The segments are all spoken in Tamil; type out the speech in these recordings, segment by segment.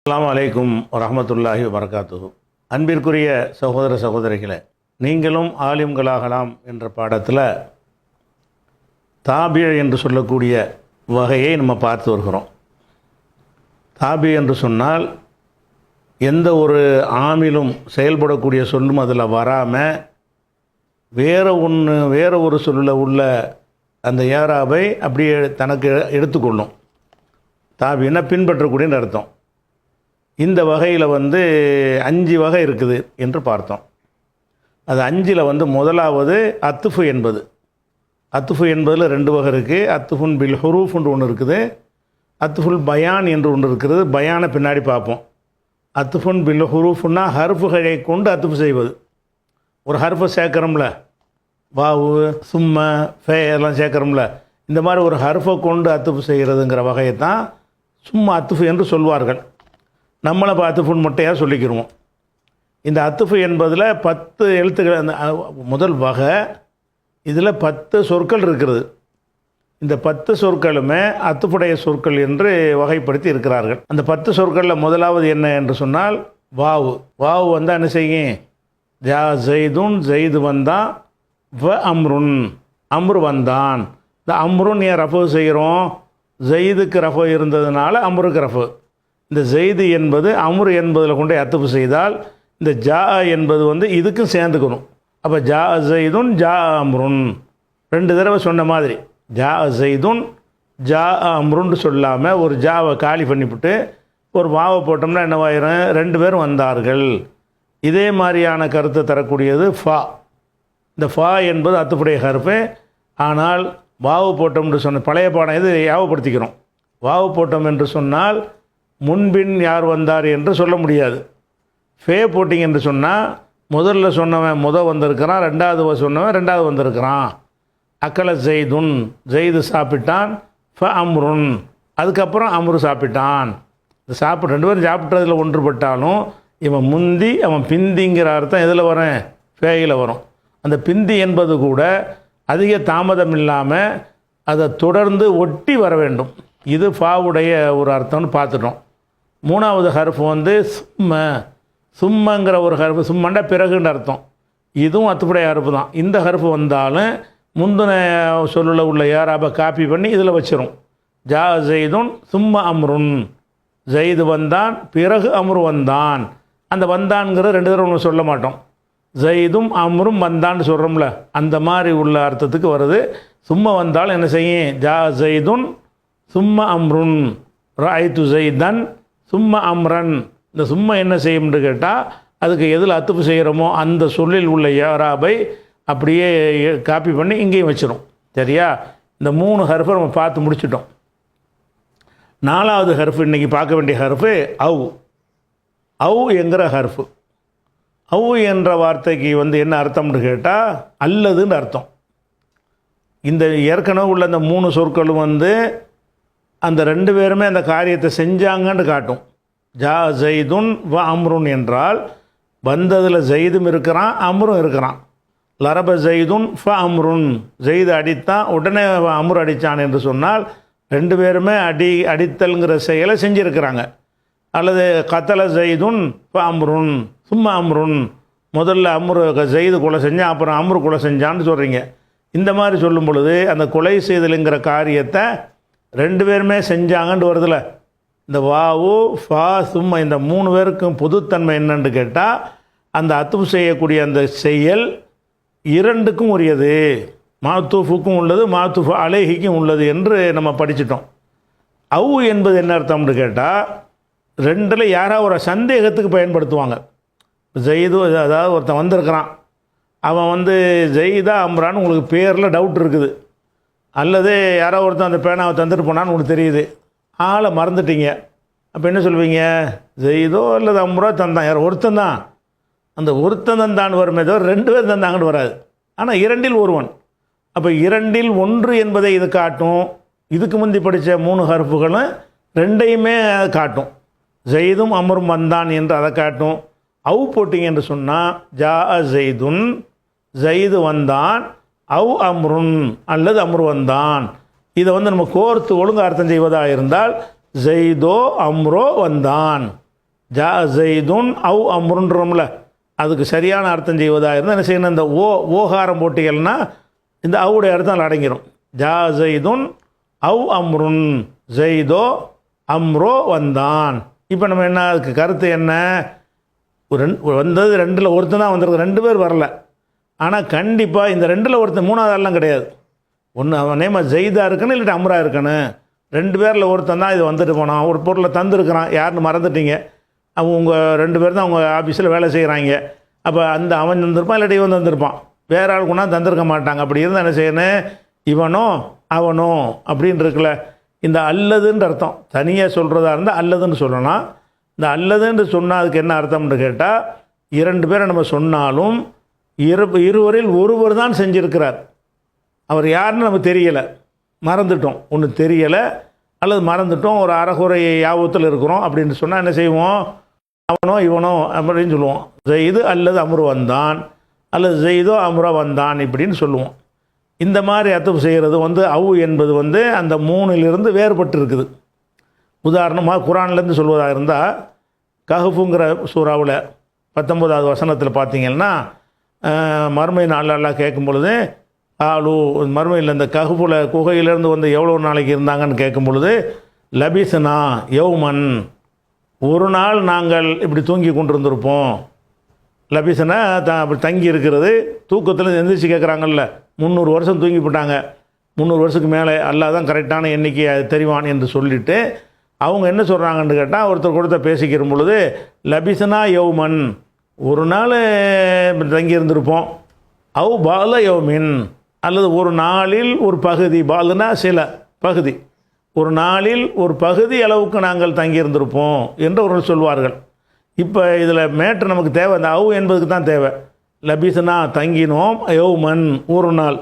அஸ்ஸலாமு அலைக்கும் வரஹ்மத்துல்லாஹி வபரகாத்துஹு. அன்பிற்குரிய சகோதர சகோதரிகளே, நீங்களும் ஆலிம்களாகலாம் என்ற பாடத்தில் தாபி என்று சொல்லக்கூடிய வகையை நம்ம பார்த்து வருகிறோம். தாபி என்று சொன்னால் எந்த ஒரு ஆமிலும் செயல்படக்கூடிய சொல்லும் அதில் வராமல் வேற ஒரு சொல்லில் உள்ள அந்த ஏராபை அப்படியே தனக்கு எடுத்துக்கொள்ளும். தாபின்னா பின்பற்றக்கூடிய அர்த்தம். இந்த வகையில் 5 வகை இருக்குது என்று பார்த்தோம். அது 5ல் முதலாவது அத்துஃபு என்பது. அத்துஃபு என்பதில் 2 வகை இருக்குது. அத்துஃபுன் பில் ஹுரூஃப் என்று ஒன்று இருக்குது, அத்துஃபுல் பயான் என்று ஒன்று இருக்கிறது. பயானை பின்னாடி பார்ப்போம். அத்துஃபுன் பில் ஹுரூஃப்னா ஹர்ஃபுகளை கொண்டு அத்துஃபு செய்வது. ஒரு ஹர்ஃபை சேர்க்குறோம்ல, வாவு சும்ம ஃபே எல்லாம் சேர்க்குறோம்ல, இந்த மாதிரி ஒரு ஹர்ஃபை கொண்டு அத்துஃபு செய்கிறதுங்கிற வகையை தான் சும்மா அத்துஃபு என்று சொல்வார்கள். நம்மளை இப்போ அத்துஃபுன் மொட்டையாக சொல்லிக்கிடுவோம். இந்த அத்துஃபு என்பதில் 10 எழுத்துக்கள். அந்த முதல் வகை இதில் 10 சொற்கள் இருக்கிறது. இந்த 10 சொற்களுமே அத்துஃபுடைய சொற்கள் என்று வகைப்படுத்தி இருக்கிறார்கள். அந்த 10 சொற்களில் முதலாவது என்ன என்று சொன்னால் வாவு. வாவு வந்தால் என்ன செய்யும்? ஜா ஜெய்துன், ஜெய்து வந்தான். வ அம்ருன், அம்ரு வந்தான். இந்த அம்ருன் ஏன் ரஃபு செய்கிறோம்? ஜெய்துக்கு ரஃபு இருந்ததுனால அம்ருக்கு ரஃபு. இந்த ஜெய்து என்பது அம்ரு என்பதில் கொண்டு அத்துஃபு செய்தால் இந்த ஜா என்பது இதுக்கும் சேர்ந்துக்கணும். அப்போ ஜா ஜெய்துன் ஜா அம்ருன் 2 தடவை சொன்ன மாதிரி ஜா ஜெய்துன் ஜா அம்ருன்னு சொல்லாமல் ஒரு ஜாவை காலி பண்ணிவிட்டு ஒரு வாவை போட்டோம்னா என்னவாயிரும்? 2 பேரும் வந்தார்கள். இதே மாதிரியான கருத்தை தரக்கூடியது ஃபா. இந்த ஃபா என்பது அத்துஃபுடைய ஹர்ஃபு. ஆனால் வாவு போட்டோம் என்று சொன்ன பழைய பாடம் இது யாவப்படுத்திக்கிறோம். வாவு போட்டோம் என்று சொன்னால் முன்பின் யார் வந்தார் என்று சொல்ல முடியாது. ஃபே போட்டிங் என்று சொன்னால் முதல்ல சொன்னவன் வந்திருக்கிறான், 2வது சொன்னவன் 2வது வந்திருக்கிறான். அக்கல ஜெய்துன், ஜெய்து சாப்பிட்டான். ஃப அம்ருன், அதுக்கப்புறம் அம்ரு சாப்பிட்டான். இந்த 2 பேரும் சாப்பிட்டதில் ஒன்றுபட்டாலும் இவன் முந்தி அவன் பிந்திங்கிற அர்த்தம் எதில் வரும்? ஃபேயில் வரும். அந்த பிந்தி என்பது கூட அதிக தாமதம் இல்லாமல் அதை தொடர்ந்து ஒட்டி வர வேண்டும். இது ஃபாவுடைய ஒரு அர்த்தம்னு பார்த்துட்டோம். 3வது ஹர்ஃப் சும்ம. சும்மங்கிற ஒரு ஹர்ஃப், சும்மண்டா பிறகுன்ற அர்த்தம். இதுவும் அத்துப்படைய ஹர்ஃப் தான். இந்த ஹர்ஃப் வந்தாலும் முந்தின சொல்லில் உள்ள ஏராபை காப்பி பண்ணி இதில் வச்சிரும். ஜா ஜெய்துன் சும்ம அம்ருன், ஜெய்து வந்தான் பிறகு அம்ரு வந்தான். அந்த வந்தான்கிற 2 தடவை ஒன்று சொல்ல மாட்டோம். ஜெய்தும் அம்ரும் வந்தான்னு சொல்கிறோம்ல, அந்த மாதிரி உள்ள அர்த்தத்துக்கு வருது. சும்மா வந்தால் என்ன செய்யும்? ஜா ஜெய்துன் சும்ம அம்ருன், ராய்த்து ஜெய்தன் சும்ம அம்ரன். இந்த சும்மா என்ன செய்யும்னு கேட்டால் அதுக்கு எதில் அத்துப்பு செய்கிறோமோ அந்த சொல்லில் உள்ள ஏராபை அப்படியே காப்பி பண்ணி இங்கேயும் வச்சிடும். சரியா? இந்த 3 ஹர்ஃபை நம்ம பார்த்து முடிச்சிட்டோம். 4வது ஹர்ஃபு இன்றைக்கி பார்க்க வேண்டிய ஹர்ஃபு அவ். அவ் என்கிற ஹர்ஃபு. அவ் என்ற வார்த்தைக்கு என்ன அர்த்தம்னு கேட்டால் அல்லதுன்னு அர்த்தம். இந்த ஏற்கனவே உள்ள அந்த 3 சொற்களும் அந்த 2 பேருமே அந்த காரியத்தை செஞ்சாங்கன்னு காட்டும். ஜா ஜெய்துன் வ அம்ருன் என்றால் வந்ததில் ஜெய்தும் இருக்கிறான் அம்ரும் இருக்கிறான். லரப ஜெய்துன் ஃப அம்ருன், ஜெய்து அடித்தான் உடனே அம்ரு அடித்தான் என்று சொன்னால் 2 பேருமே அடித்தல்ங்கிற செயலை செஞ்சுருக்கிறாங்க. அல்லது கத்தல ஜெய்துன் ஃப அம்ருன் சும்மா அம்ருன், முதல்ல அம்ரு ஜெய்து கொலை செஞ்சான் அப்புறம் அம்ரு கொலை செஞ்சான்னு சொல்கிறீங்க. இந்த மாதிரி சொல்லும் பொழுது அந்த கொலை செய்தலுங்கிற காரியத்தை 2 பேருமே செஞ்சாங்கன்னு வருதில்ல. இந்த வாவு ஃபா சும்மா இந்த 3 பேருக்கும் பொதுத்தன்மை என்னன்னு கேட்டால் அந்த அத்துஃபு செய்யக்கூடிய அந்த செயல் 2க்கும் உரியது. மாத்தூஃபுக்கும் உள்ளது, மாத்தூஃபு அலைஹிக்கும் உள்ளது என்று நம்ம படிச்சிட்டோம். அவு என்பது என்ன அர்த்தம்னு கேட்டால் 2ல் யாராவது ஒரு சந்தேகத்துக்கு பயன்படுத்துவாங்க. ஜெய்து, அதாவது ஒருத்தன் வந்திருக்கிறான், அவன் ஜெய்தா அம்ரான்னு உங்களுக்கு பேரில் டவுட் இருக்குது. அல்லது யாரோ ஒருத்தன் அந்த பேனாவை தந்துட்டு போனான்னு உங்களுக்கு தெரியுது, ஆளை மறந்துட்டீங்க. அப்போ என்ன சொல்வீங்க? ஜெய்தோ அல்லது அம்ரோ தந்தான், யார் ஒருத்தன் தான். அந்த ஒருத்தன் தந்தான்னு வருமே தவிர 2 பேர் தந்தாங்கன்னு வராது. ஆனால் 2ல் ஒருவன். அப்போ 2ல் 1 என்பதை இது காட்டும். இதுக்கு முந்தி படித்த 3 ஹர்ஃபுகளும் 2ஐயுமே காட்டும். ஜெய்தும் அம்ரும் வந்தான் என்று அதை காட்டும். அவு போட்டிங்க என்று சொன்னால் ஜா ஜெய்துன், ஜெய்து வந்தான், அவ் அம்ருன் அல்லது அம்ரு வந்தான். இதை நம்ம கோர்த்து ஒழுங்கு அர்த்தம் செய்வதாக இருந்தால் ஜெய்தோ அம்ரோ வந்தான். ஜா ஜெய்துன் அவ் அம்ருன்றோம்ல, அதுக்கு சரியான அர்த்தம் செய்வதாக இருந்தால் என்ன செய்யணும், இந்த ஓகாரம் போட்டிகள்னா இந்த அவுடைய அர்த்தம் அதில் அடங்கிடும். ஜா ஜெய்துன் அவ் அம்ருன், ஜெய்தோ அம்ரோ வந்தான். இப்போ நம்ம என்ன அதுக்கு கருத்து என்ன, வந்தது ரெண்டில் ஒருத்தன் தான் வந்திருக்கு, 2 பேர் வரல. ஆனால் கண்டிப்பாக இந்த 2ல் ஒருத்தன் மூணாவது ஆள்லாம் கிடையாது. ஒன்று அவன் நேம ஜெய்தா இருக்கணும், இல்லாட்டி அம்ரா இருக்கணும். 2 பேரில் ஒருத்தன் தான் இது வந்துட்டு போனான், ஒரு பொருளை தந்துருக்கிறான், யாருன்னு மறந்துட்டீங்க. அவன் உங்கள் 2 பேர் தான் அவங்க ஆஃபீஸில் வேலை செய்கிறாங்க. அப்போ அந்த அவன் தந்திருப்பான், இல்லாட்டி இவன் தந்திருப்பான், வேற ஆள் கொண்டா தந்திருக்க மாட்டாங்க. அப்படி இருந்தால் என்ன செய்யணும், இவனோ அவனோ அப்படின்னு இருக்குல்ல, இந்த அல்லதுன்ற அர்த்தம் தனியாக சொல்கிறதா இருந்தால் அல்லதுன்னு சொல்லலாம். இந்த அல்லதுன்னு சொன்னால் அதுக்கு என்ன அர்த்தம்னு கேட்டால், 2 பேரை நம்ம சொன்னாலும் இருவரில் ஒருவர் தான் செஞ்சுருக்கிறார். அவர் யாருன்னு நமக்கு தெரியலை, மறந்துட்டோம், ஒன்று தெரியலை அல்லது மறந்துட்டோம், ஒரு அறகுறை யாபத்தில் இருக்கிறோம் அப்படின்னு சொன்னால் என்ன செய்வோம், அவனோ இவனோ அப்படின்னு சொல்லுவோம். ஜெய்து அல்லது அம்ரு வந்தான், அல்லது ஜெய்தோ அம்ரா வந்தான் இப்படின்னு சொல்லுவோம். இந்த மாதிரி அத்தப்பு செய்கிறது அவு என்பது அந்த 3லிருந்து வேறுபட்டு இருக்குது. உதாரணமாக குரான்லேருந்து சொல்வதாக இருந்தால், கஹ்ஃபுங்கிற சூறாவில் 19வது வசனத்தில் பார்த்தீங்கன்னா, மறுமை நாள் எல்லாம் கேட்கும் பொழுது மறுமையில் இந்த கஹ்ஃபுல குகையிலேருந்து எவ்வளோ நாளைக்கு இருந்தாங்கன்னு கேட்கும் பொழுது, லபிஸ்னா யௌமன், ஒரு நாள் நாங்கள் இப்படி தூங்கி கொண்டிருந்திருப்போம். லபிஸ்னா அப்படி தங்கி இருக்கிறது, தூக்கத்தில் எந்திரிச்சு கேட்குறாங்கல்ல, 300 வருஷம் தூங்கி போட்டாங்க, 300 வருஷத்துக்கு மேலே அல்லாஹ் தான் கரெக்டான எண்ணிக்கை தெரிவான் என்று சொல்லிவிட்டு அவங்க என்ன சொல்கிறாங்கன்னு கேட்டால், ஒருத்தர் பேசிக்கிற பொழுது லபிஸ்னா யௌமன், ஒரு நாள் தங்கி இருந்திருப்போம், அவு பால யௌமின், அல்லது ஒரு நாளில் ஒரு பகுதி, பாலுனா சில பகுதி, ஒரு நாளில் ஒரு பகுதி அளவுக்கு நாங்கள் தங்கியிருந்திருப்போம் என்று அவர்கள் சொல்வார்கள். இப்போ இதில் மேட்ரு நமக்கு தேவை, அந்த அவு என்பதுக்கு தான் தேவை. லபிஸ்னா தங்கினோம், யௌமன் ஒரு நாள்,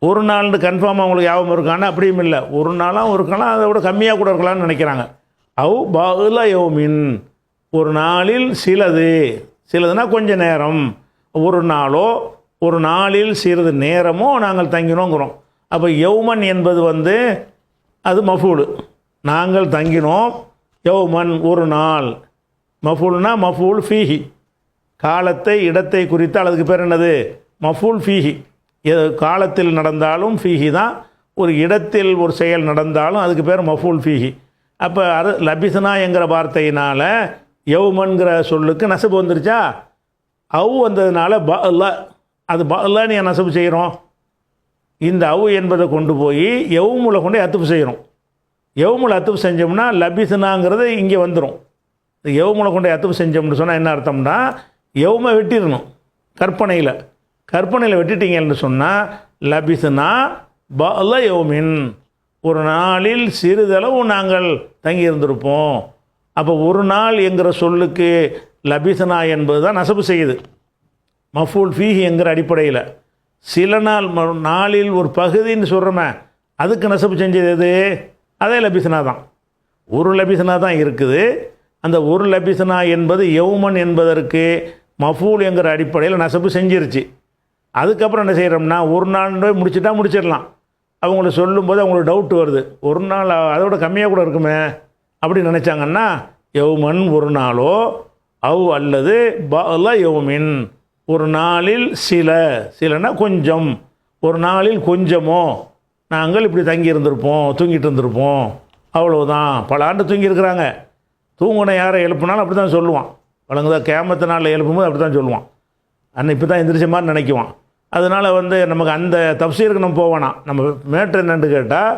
ஒரு நாள்னு கன்ஃபார்மாக அவங்களுக்கு ஞாபகம் இருக்கான்னா அப்படியும் இல்லை, ஒரு நாளாகவும் இருக்கலாம், அதை விட கம்மியாக கூட இருக்கலாம்னு நினைக்கிறாங்க. அவு பால யௌமின், ஒரு நாளில் சிலதுனா கொஞ்சம் நேரம், ஒரு நாளோ ஒரு நாளில் சிறிது நேரமோ நாங்கள் தங்கினோங்கிறோம். அப்போ யௌமன் என்பது அது மஃபூல், நாங்கள் தங்கினோம், யௌமன் ஒரு நாள், மஃபூல்னா மஃபூல் ஃபீஹி, காலத்தை இடத்தை குறித்தால் அதுக்கு பேர் என்னது, மஃபூல் ஃபீஹி. காலத்தில் நடந்தாலும் ஃபீஹி தான், ஒரு இடத்தில் ஒரு செயல் நடந்தாலும் அதுக்கு பேர் மஃபூல் ஃபீஹி. அப்போ லபிஸ்னா என்கிற வார்த்தையினால் யௌமன்கிற சொல்லுக்கு நசபு வந்துருச்சா, அவு வந்ததுனால பஅல்லா, அது பஅல்லான்னு ஏன் நசபு செய்கிறோம், இந்த அவு என்பதை கொண்டு போய் யௌமுல கொண்டு அத்துப்பு செய்கிறோம். யௌமுல அத்துப்பு செஞ்சோம்னா லபிஸ்னாங்கிறது இங்கே வந்துடும். யௌமுல கொண்டு அத்துப்பு செஞ்சோம்னு சொன்னால் என்ன அர்த்தம்னா, யௌமை வெட்டிடணும், கற்பனையில் வெட்டிட்டீங்கன்னு சொன்னால் லபிஸ்னா பஅல யௌமின், ஒரு நாளில் சிறிதளவு நாங்கள் தங்கி இருந்திருப்போம். அப்போ ஒரு நாள் என்கிற சொல்லுக்கு லபிஸ்னா என்பது தான் நசபு செய்யுது, மஃபூல் ஃபீஹி என்கிற அடிப்படையில். சில நாளில் ஒரு பகுதின்னு சொல்கிறோமே, அதுக்கு நசபு செஞ்சது எது, அதே லபிஸ்னா தான், ஒரு லபிஸ்னா தான் இருக்குது. அந்த ஒரு லபிஸ்னா என்பது யௌமன் என்பதற்கு மஃபூல் என்கிற அடிப்படையில் நசபு செஞ்சிருச்சு. அதுக்கப்புறம் என்ன செய்கிறோம்னா, ஒரு நாள் முடிச்சிடலாம். அவங்கள சொல்லும்போது அவங்களுக்கு டவுட் வருது, ஒரு நாள் அதோட கம்மியாக கூட இருக்குமே அப்படின்னு நினச்சாங்கன்னா, யௌமன் ஒரு நாளோ, அவு அல்லது பஅல யௌமின், ஒரு நாளில் சிலனா கொஞ்சம், ஒரு நாளில் கொஞ்சமோ நாங்கள் இப்படி தூங்கிட்டு இருந்திருப்போம், அவ்வளவுதான். பல ஆண்டு தூங்கியிருக்கிறாங்க, தூங்கின யாரை எழுப்புனாலும் அப்படி தான் சொல்லுவான், வழங்குதா கியாமத்து நாளில் எழுப்பும்போது அப்படி தான் சொல்லுவான், அன்னை இப்போ தான் எந்திரிச்ச மாதிரி நினைக்குவான். அதனால் நமக்கு அந்த தப்சீருக்கு நம்ம போவானாம். நம்ம மேட்ரு என்னென்னு கேட்டால்,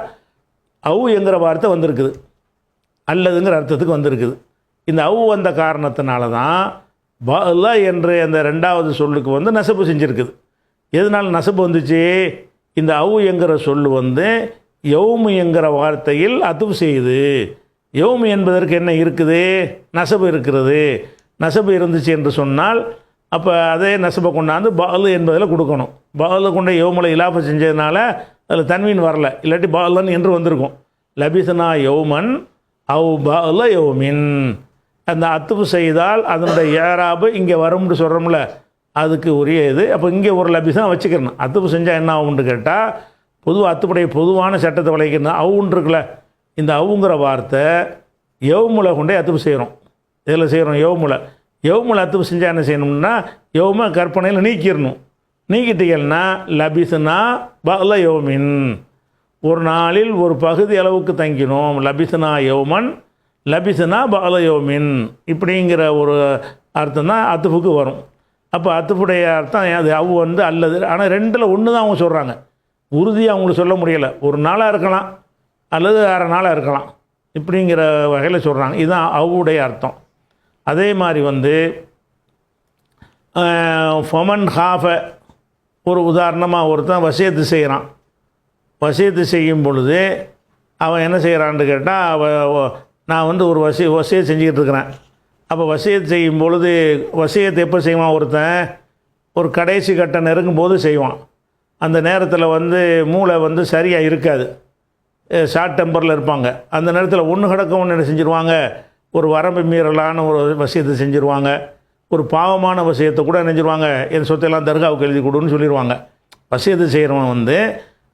அவு என்கிற வார்த்தை வந்திருக்குது, அல்லதுங்கிற அர்த்தத்துக்கு வந்திருக்குது. இந்த அவு வந்த காரணத்தினால தான் பஅல்லா என்று அந்த 2வது சொல்லுக்கு நசபு செஞ்சுருக்குது. எதனால் நசபு வந்துச்சு, இந்த அவு என்கிற சொல்லு யௌமு என்கிற வார்த்தையில் அத்துவு செய்யுது. யௌமு என்பதற்கு என்ன இருக்குது, நசபு இருக்கிறது. நசபு இருந்துச்சு என்று சொன்னால் அப்போ அதே நசபை கொண்டாந்து பஅலு என்பதில் கொடுக்கணும். பஅலு கொண்ட யௌமுல இலாஃபை செஞ்சதுனால அதில் தன்வீன் வரல, இல்லாட்டி பஅலன் என்று வந்திருக்கும். லபிஸ்னா யௌமன் அவு பஅல யௌமின், அந்த அத்துப்பு செய்தால் அதனுடைய ஏராபு இங்கே வரும்னு சொல்கிறோம்ல, அதுக்கு உரிய இது. அப்போ இங்கே ஒரு லபிஸ்னா வச்சுக்கிறணும். அத்துப்பு செஞ்சால் என்ன ஆகும்னு கேட்டால், பொதுவாக அத்துப்படைய பொதுவான சட்டத்தை விளைக்கணும். அவுன்னு இருக்குல்ல, இந்த அவுங்கிற வார்த்தை யௌமுல கொண்டே அத்துப்பு செய்கிறோம். இதில் செய்கிறோம் யௌமுல. யௌமுல அத்துப்பு செஞ்சால் என்ன செய்யணும்னா யௌம கற்பனையில் நீக்கிடணும். நீக்கிட்டீங்கன்னா லபிசுனா பல யோமின், ஒரு நாளில் ஒரு பகுதி அளவுக்கு தங்கினோம். லபிசுனா யௌமன் லபிசுனா பல யோமின் இப்படிங்கிற ஒரு அர்த்தம் தான் அத்துப்புக்கு வரும். அப்போ அத்துப்புடைய அர்த்தம் அது வந்து அல்லது. ஆனால் ரெண்டில் ஒன்று தான் அவங்க சொல்கிறாங்க, உறுதியாக அவங்களுக்கு சொல்ல முடியலை. ஒரு நாளாக இருக்கலாம் அல்லது அரை நாளாக இருக்கலாம், இப்படிங்கிற வகையில் சொல்கிறாங்க. இதுதான் அவுடைய அர்த்தம். அதே மாதிரி வந்து ஃபமன் ஹாஃப, ஒரு உதாரணமாக ஒருத்தன் வசியத்து செய்கிறான். வசியத்து செய்யும் பொழுது அவன் என்ன செய்கிறான்னு கேட்டால், நான் வந்து ஒரு வசியத்தை செஞ்சுக்கிட்டு இருக்கிறேன். அப்போ வசியத்தை செய்யும் பொழுது வசியத்தை எப்போ செய்வான் ஒருத்தன், ஒரு கடைசி கட்டம் நெருங்கும் போது செய்வான். அந்த நேரத்தில் வந்து மூளை வந்து சரியாக இருக்காது, ஷார்ட் டெம்பரில் இருப்பாங்க. அந்த நேரத்தில் ஒன்று கிடக்க ஒன்று என்ன செஞ்சுருவாங்க, ஒரு வரம்பு மீறலான ஒரு வசியத்தை செஞ்சுருவாங்க. ஒரு பாவமான வசியத்தை கூட நினைஞ்சிருவாங்க, என் சொத்தையெல்லாம் தர்காவுக்கு எழுதி கொடுன்னு சொல்லிடுவாங்க. வசியத்து செய்கிறவன் வந்து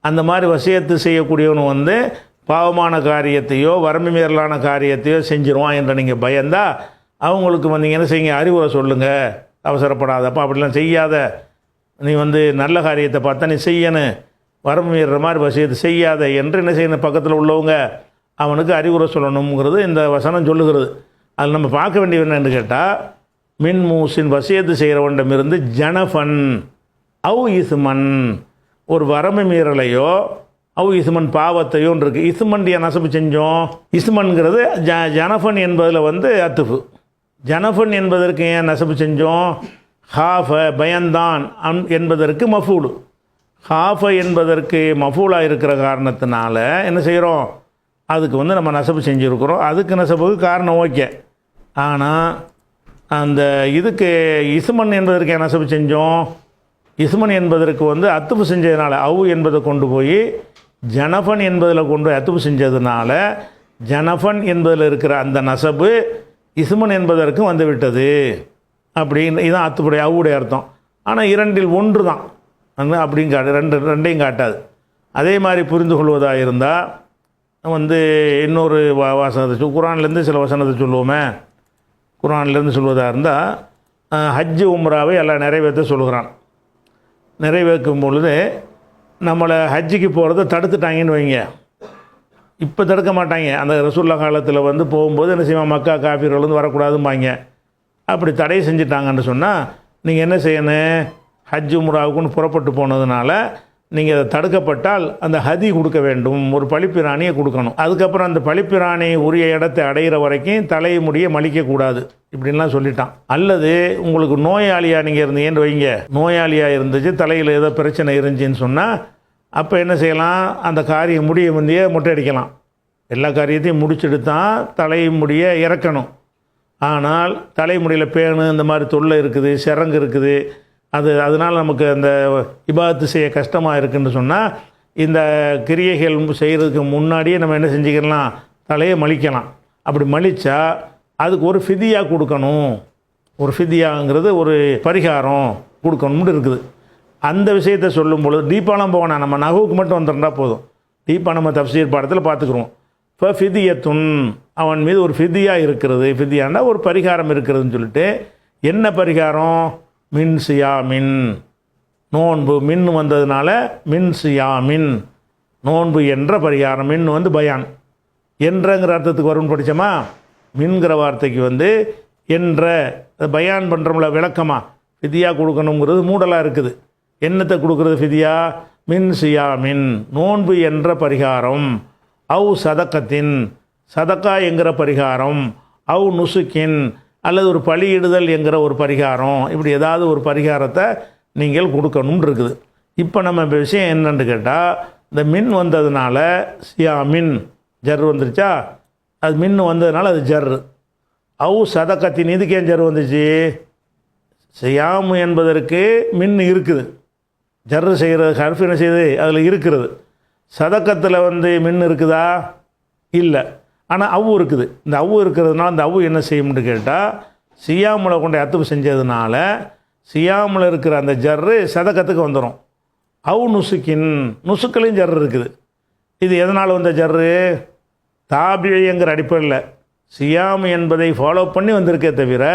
அந்த மாதிரி வசியத்து செய்யக்கூடியவன் வந்து பாவமான காரியத்தையோ வரம்பு மீறலான காரியத்தையோ செஞ்சுருவான் என்று நீங்கள் பயந்தா அவங்களுக்கு வந்து என்ன செய்யுங்க, அறிவுரை சொல்லுங்கள். அவசரப்படாதப்பா, அப்படிலாம் செய்யாத, நீ வந்து நல்ல காரியத்தை பார்த்தா நீ செய்யணும், வரம்பு மீறுற மாதிரி வசியத்தை செய்யாத என்று என்ன செய்யணும், பக்கத்தில் உள்ளவங்க அவனுக்கு அறிவுரை சொல்லணுங்கிறது இந்த வசனம் சொல்லுகிறது. அதில் நம்ம பார்க்க வேண்டியது என்னன்னு கேட்டால், மின் மூசின் வசியத்து செய்கிறவனிடமிருந்து ஜனஃபன் அவு இசுமன், ஒரு வரம்பு மீறலையோ அவு இசுமன் பாவத்தையோன்னு இருக்குது. இசுமண்டிய நசப்பு செஞ்சோம். இசுமன்கிறது ஜனஃபன் என்பதில் வந்து அத்துஃபு. ஜனஃபன் என்பதற்கு ஏன் நசப்பு செஞ்சோம், ஹாஃப பயந்தான் என்பதற்கு மஃபூலு. ஹாஃப என்பதற்கு மஃபூலாக இருக்கிற காரணத்தினால என்ன செய்கிறோம், அதுக்கு வந்து நம்ம நசப்பு செஞ்சுருக்கிறோம். அதுக்கு நசப்புக்கு காரணம் ஓகே. ஆனால் அந்த இதுக்கு இசுமன் என்பதற்கு ஏன் நசப்பு செஞ்சோம், இசுமன் என்பதற்கு வந்து அத்துப்பு செஞ்சதுனால, அவு என்பதை கொண்டு போய் ஜனஃபன் என்பதில் கொண்டு போய் அத்துப்பு செஞ்சதுனால ஜனஃபன் என்பதில் இருக்கிற அந்த நசபு இசுமன் என்பதற்கும் வந்து விட்டது. அப்படின்னு இதுதான் அத்துப்புடைய அவுடைய அர்த்தம். ஆனால் இரண்டில் ஒன்று தான் அப்படின்னு காட்டு, ரெண்டையும் காட்டாது. அதே மாதிரி புரிந்து கொள்வதாக இருந்தால் வந்து இன்னொரு வசனத்தை குரான்லேருந்து சில வசனத்தை சொல்லுவோமே. குரான்லேருந்து சொல்வதாக இருந்தால் ஹஜ்ஜு உம்ராவை எல்லாம் நிறைவேற்ற சொல்கிறான். நிறைவேற்றும் பொழுது நம்மளை ஹஜ்ஜுக்கு போகிறத தடுத்துட்டாங்கன்னு வைங்க. இப்போ தடுக்க மாட்டாங்க. அந்த ரசூல்லா காலத்தில் வந்து போகும்போது என்ன செய்வான், மக்கா காஃபிர்கள் வந்து வரக்கூடாதும்பாங்க. அப்படி தடை செஞ்சுட்டாங்கன்னு சொன்னால் நீங்கள் என்ன செய்யணும், ஹஜ் உம்ராவுக்குன்னு புறப்பட்டு போனதுனால நீங்கள் அதை தடுக்கப்பட்டால் அந்த ஹதி கொடுக்க வேண்டும், ஒரு பழிப்பிராணியை கொடுக்கணும். அதுக்கப்புறம் அந்த பழிப்பிராணி உரிய இடத்தை அடைகிற வரைக்கும் தலை முடிய மலிக்கக்கூடாது, இப்படின்லாம் சொல்லிட்டான். அல்லது உங்களுக்கு நோயாளியாக நீங்கள் இருந்தீங்கன்னு வைங்க, நோயாளியாக இருந்துச்சு, தலையில் ஏதோ பிரச்சனை இருந்துச்சின்னு சொன்னால் அப்போ என்ன செய்யலாம், அந்த காரியம் முடிய முந்தைய மொட்டை அடிக்கலாம். எல்லா காரியத்தையும் முடிச்சுட்டு தான் தலை முடிய இறக்கணும். ஆனால் தலைமுடியில் பேணு இந்த மாதிரி தொல்லை இருக்குது, சிரங்கு இருக்குது, அதனால் நமக்கு அந்த இபாதத்து செய்ய கஷ்டமாக இருக்குதுன்னு சொன்னால் இந்த கிரியைகள் செய்கிறதுக்கு முன்னாடியே நம்ம என்ன செஞ்சுக்கலாம், தலையை மலிக்கலாம். அப்படி மலித்தா அதுக்கு ஒரு ஃபிதியா கொடுக்கணும். ஒரு ஃபிதியாங்கிறது ஒரு பரிகாரம் கொடுக்கணும்னு இருக்குது. அந்த விஷயத்தை சொல்லும் பொழுது டீப்பாலாம் போகணும், நம்ம நகுவுக்கு மட்டும் வந்துட்டா போதும். டீப்பாக நம்ம தஃப்சீர் பாடத்தில் பார்த்துக்குறோம். இப்போ ஃபிதியத்துன், அவன் மீது ஒரு ஃபிதியா இருக்கிறது. ஃபிதியானா ஒரு பரிகாரம் இருக்கிறதுன்னு சொல்லிட்டு, என்ன பரிகாரம், மின் சியாமின், நோன்பு. மின் வந்ததுனால மின் சியாமின், நோன்பு என்ற பரிகாரம். மின் வந்து பயான், என்றங்கிற அர்த்தத்துக்கு வரும்னு படித்தோமா. மின்கிற வார்த்தைக்கு வந்து என்ற பயான் பண்ணுறோம்ல, விளக்கமாக ஃபிதியா கொடுக்கணுங்கிறது மூடலாக இருக்குது. என்னத்தை கொடுக்குறது ஃபிதியா, மின் சியாமின், நோன்பு என்ற பரிகாரம். அவு சதக்கத்தின், சதக்கா என்கிற பரிகாரம். அவு நுசுக்கின், அல்லது ஒரு பலியிடுதல் என்கிற ஒரு பரிகாரம். இப்படி ஏதாவது ஒரு பரிகாரத்தை நீங்கள் கொடுக்கணும்னு இருக்குது. இப்போ நம்ம விஷயம் என்னன்னு கேட்டால், இந்த மின் வந்ததுனால சியாமின் ஜர் வந்துருச்சா, அது மின் வந்ததுனால அது ஜர். அவு சதக்கத்தின், இதுக்கு ஏன் ஜர் வந்துச்சு, சியாமு என்பதற்கு மின் இருக்குது, ஜர்ரு செய்கிறது ஹர்ஃப் என்ன செய்யுது அதில் இருக்கிறது. சதக்கத்தில் வந்து மின் இருக்குதா, இல்லை. ஆனால் அவ்வு இருக்குது. இந்த அவ்வு இருக்கிறதுனால அந்த அவ்வு என்ன செய்யும்னு கேட்டால், சியாமுல கொண்டு அத்துப்பு செஞ்சதுனால சியாமுல இருக்கிற அந்த ஜர்ரு சதக்கத்துக்கு வந்துடும். அவு நுசுக்கின், நுசுக்களையும் ஜர்ரு இருக்குது. இது எதனால் வந்த ஜர்ரு, தாபியங்கிற அடிப்படையில் சியாம் என்பதை ஃபாலோ பண்ணி வந்திருக்கே தவிர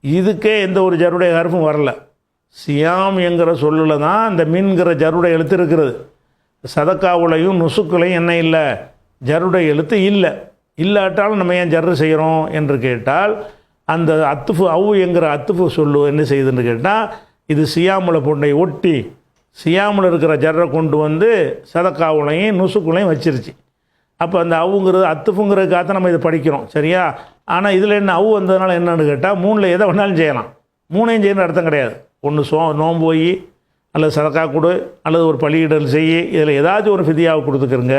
இதுக்கே எந்த ஒரு ஜருடைய ஹர்ஃபும் வரல. சியாம் என்கிற சொல்லில் தான் இந்த மின்கிற ஜருடைய எழுத்து இருக்கிறது. சதக்காவுலையும் நுசுக்குலையும் என்ன இல்லை, ஜருடைய எழுத்து இல்லை. இல்லாட்டாலும் நம்ம ஏன் ஜர்ரு செய்கிறோம் என்று கேட்டால், அந்த அத்துஃபு அவு என்கிற அத்துஃபு சொல்லு என்ன செய்யுதுன்னு கேட்டால், இது சியாமுல பொண்டை ஒட்டி சியாமுல இருக்கிற ஜர்ரை கொண்டு வந்து சதக்காவுலையும் நுசுக்குலையும் வச்சிருச்சு. அப்போ அந்த அவுங்கிறது அத்துஃபுங்கிறதுக்காக நம்ம இதை படிக்கிறோம், சரியா? ஆனால் இதில் என்ன அவு வந்ததுனால என்னன்னு கேட்டால், மூணில் எதை வேணாலும் செய்யலாம், மூணையும் செய்யணும் அர்த்தம் கிடையாது. ஒன்று நோம்பு போய் அல்லது சதக்கா கொடு அல்லது ஒரு பலியிடல் செய்ய, இதில் ஏதாச்சும் ஒரு ஃபிதியாவை கொடுத்துக்கிறங்க.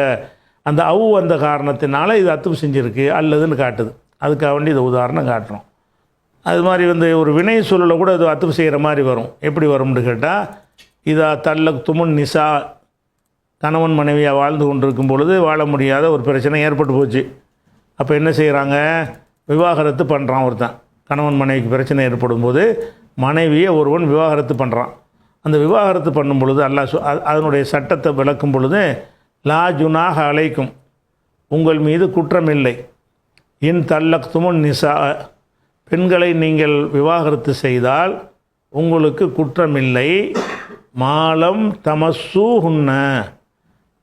அந்த அவு வந்த காரணத்தினால இது அத்துஃபு செஞ்சுருக்கு அல்லதுன்னு காட்டுது. அதுக்காக வேண்டி இதை உதாரணம் காட்டுறோம். அது மாதிரி வந்து ஒரு வினை சொல்லில் கூட இது அத்துஃபு செய்கிற மாதிரி வரும். எப்படி வரும்னு கேட்டால், இதா தல்லக் துமுன் நிசா, கணவன் மனைவியாக வாழ்ந்து கொண்டிருக்கும் பொழுது வாழ முடியாத ஒரு பிரச்சனை ஏற்பட்டு போச்சு. அப்போ என்ன செய்கிறாங்க, விவாகரத்து பண்ணுறான் ஒருத்தன். கணவன் மனைவிக்கு பிரச்சனை ஏற்படும் போது மனைவியை ஒருவன் விவாகரத்து பண்ணுறான். அந்த விவாகரத்து பண்ணும் பொழுது அல்லாஹ் அதனுடைய சட்டத்தை விளக்கும் பொழுது, லா ஜுனாஹ அலைக்கும், உங்கள் மீது குற்றமில்லை. இன் தல்லக்துமுன் நிசா, பெண்களை நீங்கள் விவாகரத்து செய்தால் உங்களுக்கு குற்றமில்லை. மாலம் தமஸ்ஸூஹுன்ன,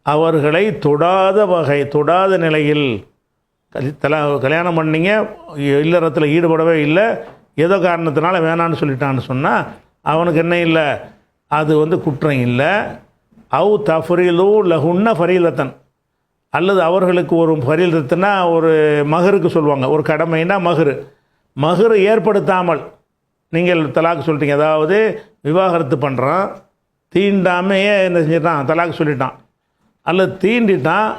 அவர்களை தொடாத நிலையில் கல்யாணம் பண்ணிங்க, இல்லறத்தில் ஈடுபடவே இல்லை, ஏதோ காரணத்தினால வேணான்னு சொல்லிட்டான்னு சொன்னால் அவனுக்கு என்ன இல்லை, அது வந்து குற்றம் இல்லை. அவு தஃப்ரீலு லஹுன்ன ஃபரீலத்தன், அல்லது அவர்களுக்கு ஒரு ஃபரீலத்துனா ஒரு மகருக்கு சொல்லுவாங்க, ஒரு கடமைனா மகரு ஏற்படுத்தாமல் நீங்கள் தலாக் சொல்லிட்டீங்க. அதாவது விவாகரத்து பண்ணுறான், தீண்டாமையே என்ன செஞ்சிட்டான், தலாக் சொல்லிட்டான். அல்லது தீண்டிட்டான்,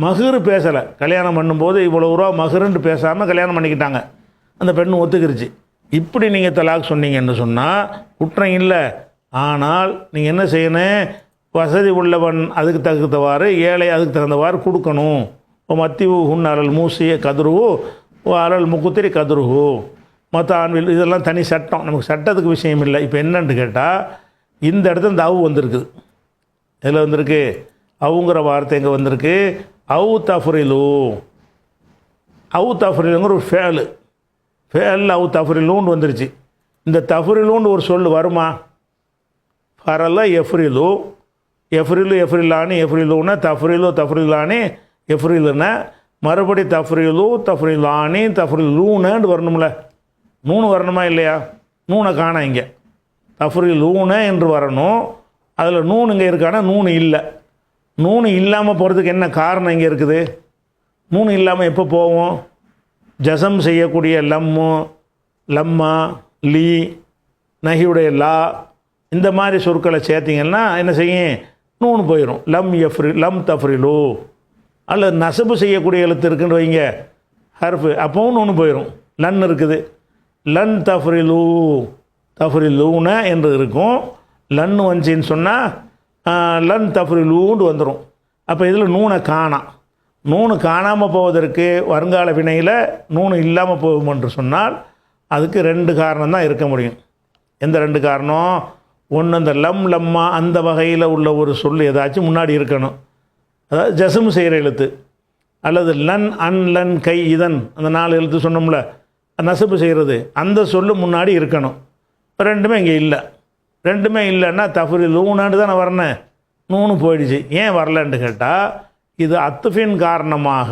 மகரு பேசலை, கல்யாணம் பண்ணும்போது இவ்வளோ ரூபா மகருன்ட்டு பேசாமல் கல்யாணம் பண்ணிக்கிட்டாங்க, அந்த பெண்ணு ஒத்துக்கிருச்சு. இப்படி நீங்கள் தலாக் சொன்னீங்கன்னு சொன்னால் குற்றம் இல்லை. ஆனால் நீங்கள் என்ன செய்யணும், வசதி உள்ளவன் அதுக்கு தகுந்தவாறு, ஏழை அதுக்கு தகுந்தவாறு கொடுக்கணும். இப்போ மத்திவு ஹுன் அலல் மூசிய கதுருவு அலல் முக்குத்திரி கதுருவு மற்ற ஆண்வில், இதெல்லாம் தனி சட்டம், நமக்கு சட்டத்துக்கு விஷயம் இல்லை. இப்போ என்னன்னு கேட்டால், இந்த இடத்துல இந்த அவு வந்திருக்குது. இதில் வந்திருக்கு அவுங்கிற வார்த்தை எங்கே வந்திருக்கு, அவு தஃப்ரிலுங்கிற ஒரு ஃபேல் அவு தஃப்ரிலூன்னு வந்துருச்சு. இந்த தஃப்ரிலூன்னு ஒரு சொல் வருமா? ஃபரல்ல எஃப்ரிலு எஃப்ரில்லானி எஃப்ரிலூன்னா தஃப்ரிலானி எஃப்ரிலுன்னா மறுபடி தஃப்ரிலானி தஃப்ரிலூன்னு வரணும்ல, நூனு வரணுமா இல்லையா? நூனை காண இங்கே தஃப்ரிலூன என்று வரணும். அதில் நூனு இங்கே இருக்கானா, நூனு இல்லை. நூனு இல்லாமல் போகிறதுக்கு என்ன காரணம் இங்கே இருக்குது? நூனு இல்லாமல் எப்போ போவோம்? ஜசம் செய்யக்கூடிய லம்மு, லம்மா, லீ, நஹியுடைய லா, இந்த மாதிரி சொற்களை சேர்த்திங்கன்னா என்ன செய்யும், நூனு போயிடும். லம் தஃப்ரிலு. அல்லது நசபு செய்யக்கூடிய எழுத்து இருக்குன்னு வைங்க, ஹர்ஃபு, அப்பவும் நூனு போயிடும். லன் இருக்குது, லன் தஃப்ரிலூன என்று இருக்கும். லன்னு வந்துச்சின்னு சொன்னால் லன் தஃப்ரிலூன்னு வந்துடும். அப்போ இதில் நூனை காணாம். நூனு காணாமல் போவதற்கு வருங்கால வினையில் நூனு இல்லாமல் போகும் என்று சொன்னால் அதுக்கு ரெண்டு காரணம் தான் இருக்க முடியும். எந்த ரெண்டு காரணம்? ஒன்று, அந்த லம்மா அந்த வகையில் உள்ள ஒரு சொல் ஏதாச்சும் முன்னாடி இருக்கணும், அதாவது ஜசம் செய்கிற எழுத்து. அல்லது லன் கை இதன், அந்த 4 எழுத்து சொன்னோம்ல, நசப்பு செய்கிறது, அந்த சொல்லு முன்னாடி இருக்கணும். ரெண்டுமே இங்கே இல்லை. ரெண்டுமே இல்லைன்னா தஃப்ரிலூனான்னு தானே வரணும், நூனு போயிடுச்சு. ஏன் வரலன்னு கேட்டால், இது அத்துஃபின் காரணமாக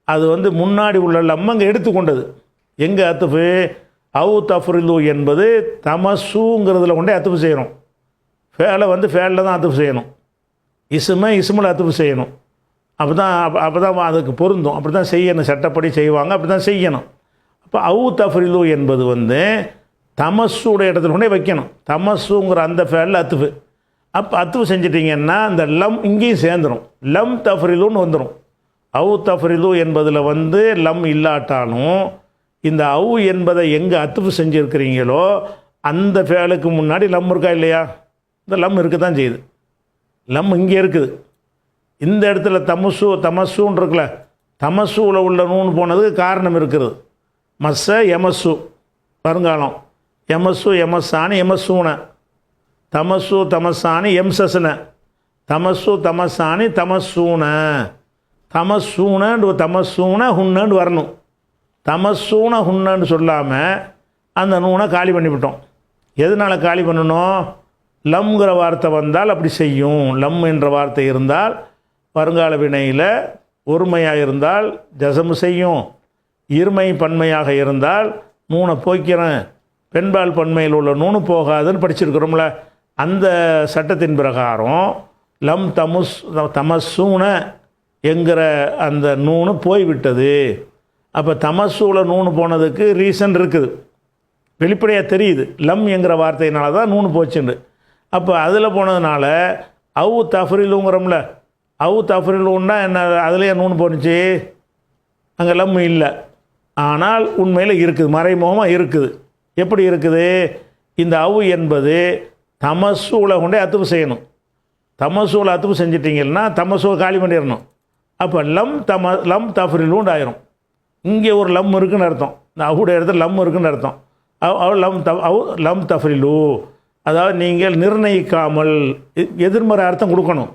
அது வந்து முன்னாடி உள்ள லம்ம அங்கே எடுத்துக்கொண்டது. எங்கே அத்துஃபு? அவு தஃப்ரிலு என்பது தமசுங்கிறதுல கொண்டே அத்துஃபு செய்யணும். ஃபேலை வந்து ஃபேலில் தான் அத்துஃபு செய்யணும், இஸ்மில் அத்துஃபு செய்யணும். அப்போ தான் அதுக்கு பொருந்தும். அப்படி தான் செய்யணும், சட்டப்படி செய்வாங்க, அப்படி தான் செய்யணும். அப்போ அவு தஃப்ரிலு என்பது வந்து தமசுடைய இடத்துல கொண்டே வைக்கணும். தமசுங்கிற அந்த ஃபேலில் அத்துஃபு. அப்போ அத்துஃபு செஞ்சிட்டிங்கன்னா அந்த லம் இங்கேயும் சேர்ந்துடும், லம் தஃப்ரிலுன்னு வந்துடும். அவு தஃப்ரிலு என்பதில் வந்து லம் இல்லாட்டாலும் இந்த அவு என்பதை எங்கே அத்துஃபு செஞ்சுருக்கிறீங்களோ அந்த ஃபேலுக்கு முன்னாடி லம் இருக்கா இல்லையா? இந்த லம் இருக்க தான் செய்யுது. லம் இங்கே இருக்குது. இந்த இடத்துல தமசுன்னு இருக்குல்ல, தமசுவில் உள்ள நூன் போனதுக்கு காரணம் இருக்கிறது. மஸ்ஸ எமசு வருங்காலம், எமசு எமசானி எமசூன, தமசு தமசானி எம்சஸ்ன, தமசு தமசானி தமசூன, தமசூன ஹுன்னன்னு வரணும். தமசூன ஹுன்னன்னு சொல்லாமல் அந்த நூனை காலி பண்ணிவிட்டோம். எதனால் காலி பண்ணணும்? லம்ங்கிற வார்த்தை வந்தால் அப்படி செய்யும். லம் என்ற வார்த்தை இருந்தால் வருங்கால வினையில் ஒருமையாக இருந்தால் ஜசமு செய்யும். இருமை பன்மையாக இருந்தால் நூனை போய்க்கிறேன், பெண்பால் பன்மையில் உள்ள நூனு போகாதுன்னு படிச்சிருக்கிறோம்ல. அந்த சட்டத்தின் பிரகாரம் லம் தமசூன என்கிற அந்த நூனு போய்விட்டது. அப்போ தமசூல நூனு போனதுக்கு ரீசன் இருக்குது, வெளிப்படையாக தெரியுது. லம் என்கிற வார்த்தையினால தான் நூனு போச்சுண்டு. அப்போ அதில் போனதுனால அவு தஃப்ரிலுங்கிறோம்ல, அவு தஃப்ரிலுன்னா என்ன, அதுலேயே நூனு போணுச்சு, அங்கே லம் இல்லை. ஆனால் உண்மையில் இருக்குது, மறைமுகமாக இருக்குது. எப்படி இருக்குது? இந்த அவு என்பது தமசூலை கொண்டே அத்துப்பு செய்யணும். தமசூலை அத்துப்பு செஞ்சிட்டிங்கன்னா தமசூலை காலி பண்ணிடணும். அப்போ லம் தஃப்ரிலுன்னு ஆயிரும். இங்கே ஒரு லம் இருக்குன்னு அர்த்தம், இந்த அவுடைய இடத்துல லம் இருக்குன்னு அர்த்தம். லம் தஃப்ரிலு, அதாவது நீங்கள் நிர்ணயிக்காமல், எதிர்மறை அர்த்தம் கொடுக்கணும்.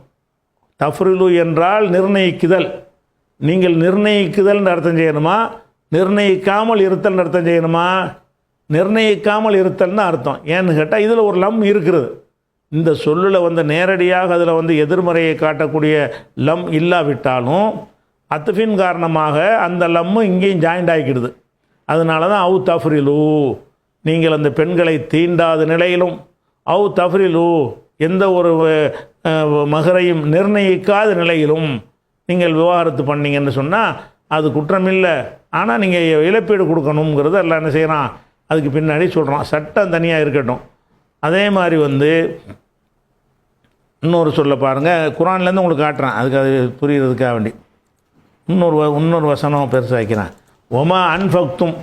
தஃப்ரிலு என்றால் நிர்ணயிக்குதல். நீங்கள் நிர்ணயிக்குதல்னு அர்த்தம் செய்யணுமா, நிர்ணயிக்காமல் இருத்தல்னு அர்த்தம் செய்யணுமா? நிர்ணயிக்காமல் இருத்தல்னு அர்த்தம். ஏன்னு கேட்டால் இதில் ஒரு லம் இருக்கிறது. இந்த சொல்லில் வந்து நேரடியாக அதில் வந்து எதிர்மறையை காட்டக்கூடிய லம் இல்லாவிட்டாலும் அத்துஃபின் காரணமாக அந்த லம்மு இங்கேயும் ஜாயிண்ட் ஆகிக்கிடுது. அதனால தான் அவு தஃப்ரிலு, நீங்கள் அந்த பெண்களை தீண்டாத நிலையிலும், அவு தஃப்ரிலு எந்த ஒரு மகரையும் நிர்ணயிக்காத நிலையிலும் நீங்கள் விவாகரத்து பண்ணீங்கன்னு சொன்னால் அது குற்றமில்லை. ஆனால் நீங்கள் இழப்பீடு கொடுக்கணுங்கிறது எல்லாம் என்ன செய்யறான், அதுக்கு பின்னாடி சொல்கிறான். சட்டம் தனியாக இருக்கட்டும். அதே மாதிரி வந்து இன்னொரு சொல்ல பாருங்கள், குரான்லேருந்து உங்களுக்கு காட்டுறேன், அதுக்கு அது புரிகிறதுக்காக வேண்டி இன்னொரு வசனம் பெருசாக வைக்கிறேன். ஒமா அன்ஃபக்தும்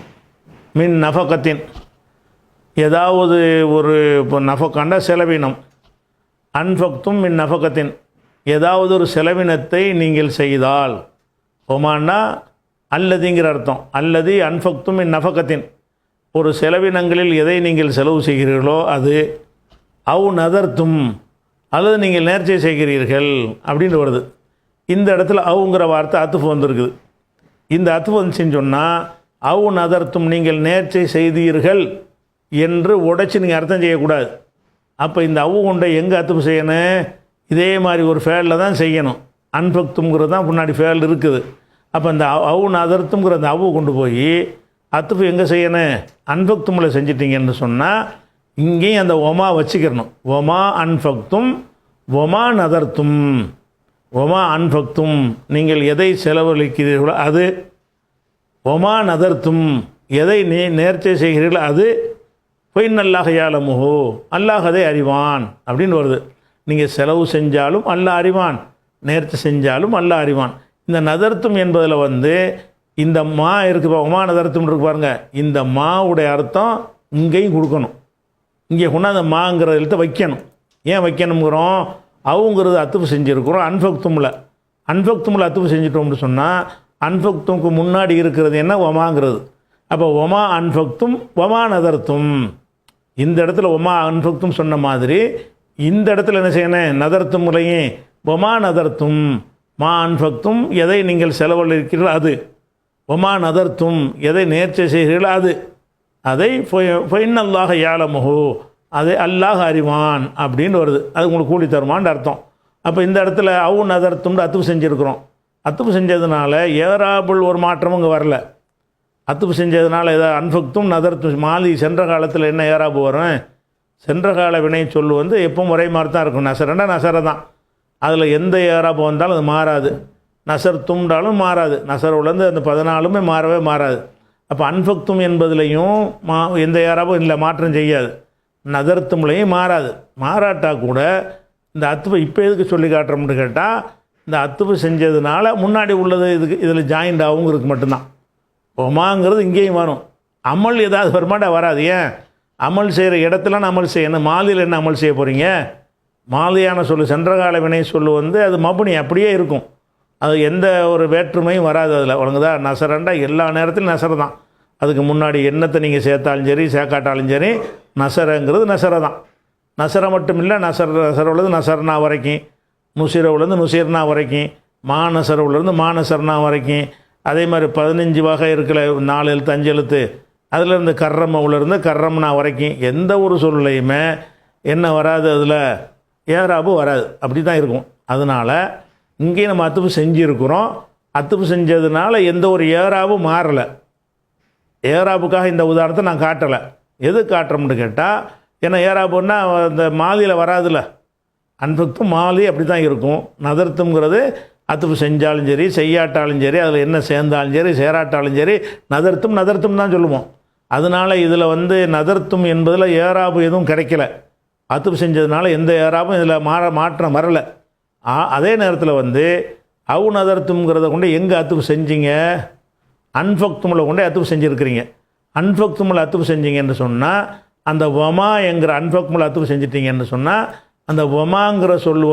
மின் நஃபகத்தின், ஏதாவது ஒரு இப்போ நஃபக்காண்டா செலவினம், அன்ஃபக்தும் மின் நஃபகத்தின் ஏதாவது ஒரு செலவினத்தை நீங்கள் செய்தால், ஒமான்னா அல்லதிங்கிற அர்த்தம். அல்லது அன்ஃபக்தும் மின் நஃபகத்தின், ஒரு செலவினங்களில் எதை நீங்கள் செலவு செய்கிறீர்களோ அது, அவு நதர்த்தும் அல்லது நீங்கள் நேர்ச்சை செய்கிறீர்கள் அப்படின்னு வருது. இந்த இடத்துல அவுங்கிற வார்த்தை அத்துஃபு வந்திருக்குது. இந்த அத்துஃபு வந்துச்சுன்னு சொன்னால் அவு நதர்த்தும் நீங்கள் நேர்ச்சை செய்தீர்கள் என்று உடைச்சி நீங்கள் அர்த்தம் செய்யக்கூடாது. அப்போ இந்த அவு கொண்ட எங்கே அத்துஃபு செய்யணும்? இதே மாதிரி ஒரு ஃபேலில் தான் செய்யணும். அன்ஃபக்துங்கிறது தான் முன்னாடி ஃபேல் இருக்குது. அப்போ இந்த அவு நதர்த்துங்கிற அந்த அவு கொண்டு போய் அத்துஃபு எங்கே செய்யணும்? அன்ஃபக்துமில் செஞ்சிட்டிங்கன்னு சொன்னால் இங்கேயும் அந்த ஒமா வச்சுக்கிறணும். ஒமா அன்ஃபக்தும் ஒமா நதர்த்தும். ஒமா அன்ஃபக்தும் நீங்கள் எதை செலவழிக்கிறீர்களோ அது, ஒமா நதர்த்தும் எதை நேர்ச்சை செய்கிறீர்களோ அது, பொய்நல்லாக யாலமுஹோ அல்லாஹ் அதை அறிவான் அப்படின்னு வருது. நீங்கள் செலவு செஞ்சாலும் அல்லாஹ் அறிவான், நேர்ச்சை செஞ்சாலும் அல்லாஹ் அறிவான். இந்த நதர்த்தும் என்பதில் வந்து இந்த மா இருக்குது, ஒமா நதர்த்தும் இருக்கு பாருங்க, இந்த மாவுடைய அர்த்தம் இங்கேயும் கொடுக்கணும். இங்கே கொண்டாந்து மாங்கிற எழுத்தை வைக்கணும். ஏன் வைக்கணுங்கிறோம்? அவுங்கிறது அத்துப்பு செஞ்சுருக்கிறோம் அன்ஃபக்துமில் அத்துப்பு செஞ்சிட்டோம்னு சொன்னால் அன்ஃபக்துமுக்கு முன்னாடி இருக்கிறது என்ன? ஒமாங்கிறது. அப்போ ஒமா அன்ஃபக்தும் ஒமா நதர்த்தும், இந்த இடத்துல ஒமா அன்ஃபக்தும் சொன்ன மாதிரி இந்த இடத்துல என்ன செய்யணும்? நதர்த்துமுலையும் ஒமா நதர்த்தும், மா அன்ஃபக்தும் எதை நீங்கள் செலவழிக்கிறீர்களோ அது, ஒமா நதர்த்தும் எதை நேர்ச்சை செய்கிறீர்களோ அது, அதை ஃபைனல்லாக யாலமுஹு அதை அல்லாஹ் அறிவான் அப்படின்னு வருது. அது உங்களுக்கு கூலி தருமான்னு அர்த்தம். அப்போ இந்த இடத்துல அவு நதர்த்தும்னு அத்துப்பு செஞ்சுருக்கிறோம். அத்துப்பு செஞ்சதுனால ஏராபுல் ஒரு மாற்றமும் இங்கே வரல. அத்துப்பு செஞ்சதுனால ஏதாவது அன்ஃபக்தும் நதர்த்தும் மாலி சென்ற காலத்தில் என்ன ஏராபு வரும்? சென்ற கால வினை சொல்லு வந்து எப்பவும் ஒரே மாதிரி தான் இருக்கும். நசரண்டா நசரை தான், அதில் எந்த ஏராபு வந்தாலும் அது மாறாது. நசர் தும்டாலும் மாறாது, நசருலேருந்து அந்த 14மே மாறவே மாறாது. அப்போ அன்ஃபக்தும் என்பதுலேயும் எந்த ஏராபும் இல்லை, மாற்றம் செய்யாது. நதர்த்தும்லையும் மாறாது. மாறாட்டா கூட இந்த அத்துவை இப்போ எதுக்கு சொல்லி காட்டுறோம்னு கேட்டால், இந்த அத்துவை செஞ்சதுனால முன்னாடி உள்ளது இதுக்கு இதில் ஜாயிண்ட் ஆகுங்கிறதுக்கு மட்டும்தான். ஒமாங்கிறது இங்கேயும் வரும். அமல் ஏதாவது வருமாட்டா வராது. ஏன்? அமல் செய்கிற இடத்துல அமல் செய்யணும். மாலியில் என்ன அமல் செய்ய போகிறீங்க? மாலியான சொல்லு சென்றகால வினை சொல்லு வந்து அது மபுனி அப்படியே இருக்கும். அது எந்த ஒரு வேற்றுமையும் வராது அதில். உனக்குதா நசரண்டா எல்லா நேரத்திலும் நசரை தான். அதுக்கு முன்னாடி எண்ணத்தை நீங்கள் சேர்த்தாலும் சரி சேர்க்காட்டாலும் சரி நசரங்கிறது நசரை தான். நசரை மட்டும் இல்லை, நசர உள்ளது நசர்னா வரைக்கும், நுசிர உள்ளது நுசிர்னா வரைக்கும், மாநசர உள்ளது மாநசர்னா வரைக்கும், அதே மாதிரி 15 வகை இருக்கல, 4 எழுத்து 5 எழுத்து, அதிலேருந்து கர்ரமவுலேருந்து கர்ரம்னா வரைக்கும் எந்த ஒரு சொல்லையுமே என்ன வராது, அதில் ஏராபு வராது, அப்படி தான் இருக்கும். அதனால் இங்கேயும் நம்ம அத்துப்பு செஞ்சுருக்கிறோம். அத்துப்பு செஞ்சதுனால எந்த ஒரு ஏராபும் மாறலை. ஏராபுக்காக இந்த உதாரணத்தை நான் காட்டலை. எது காட்டுறோம்னு கேட்டால், ஏன்னா ஏராபுன்னா இந்த மாலியில் வராதுல்ல, அன்பக்தும் மாலி அப்படி தான் இருக்கும். நதர்த்துங்கிறது அத்துப்பு செஞ்சாலும் சரி, செய்யாட்டாலும் சரி, அதில் என்ன சேர்ந்தாலும் சரி, சேராட்டாலும் சரி, நதர்த்தும் தான் சொல்லுவோம். அதனால் இதில் நதர்த்தும் என்பதில் ஏராபு எதுவும் கிடைக்கல. அத்துப்பு செஞ்சதுனால எந்த ஏராபும் இதில் மாற்றம் வரலை. அதே நேரத்தில் அவு நதர்த்துங்கிறத கொண்டு எங்கே அத்துப்பு செஞ்சீங்க? அன்ஃபக்துமில் கொண்டு அத்துப்பு செஞ்சுருக்கிறீங்க. அன்ஃபக்துமில் அத்துப்பு செஞ்சீங்கன்னு சொன்னால், அந்த வமா என்கிற அன்ஃபக்துமில் அத்துப்பு செஞ்சிட்டிங்கன்னு சொன்னால், அந்த வமாங்கிற சொல்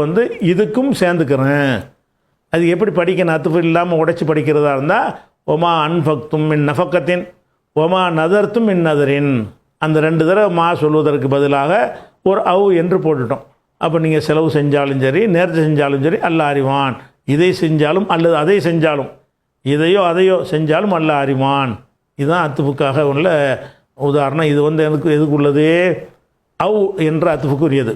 இதுக்கும் சேர்ந்துக்கிறேன். அது எப்படி படிக்கணும்? அத்துப்பு இல்லாமல் உடைச்சி படிக்கிறதா இருந்தால், ஒமா அன்ஃபக்தும் மின் நஃபக்கத்தின் ஒமா நதர்த்தும் மின் நதரின், அந்த 2 தடவை மா சொல்வதற்கு பதிலாக ஒரு அவு என்று போட்டுட்டோம். அப்போ நீங்கள் செலவு செஞ்சாலும் சரி, நேர்ச்சி செஞ்சாலும் சரி, அல்லாஹ் அறிவான். இதை செஞ்சாலும் அல்லது அதை செஞ்சாலும், இதையோ அதையோ செஞ்சாலும் அல்லாஹ் அறிவான். இதுதான் அத்துப்புக்காக உள்ள உதாரணம். இது எனக்கு எதுக்குள்ளது? அவு என்ற அத்துப்புக்குரியது.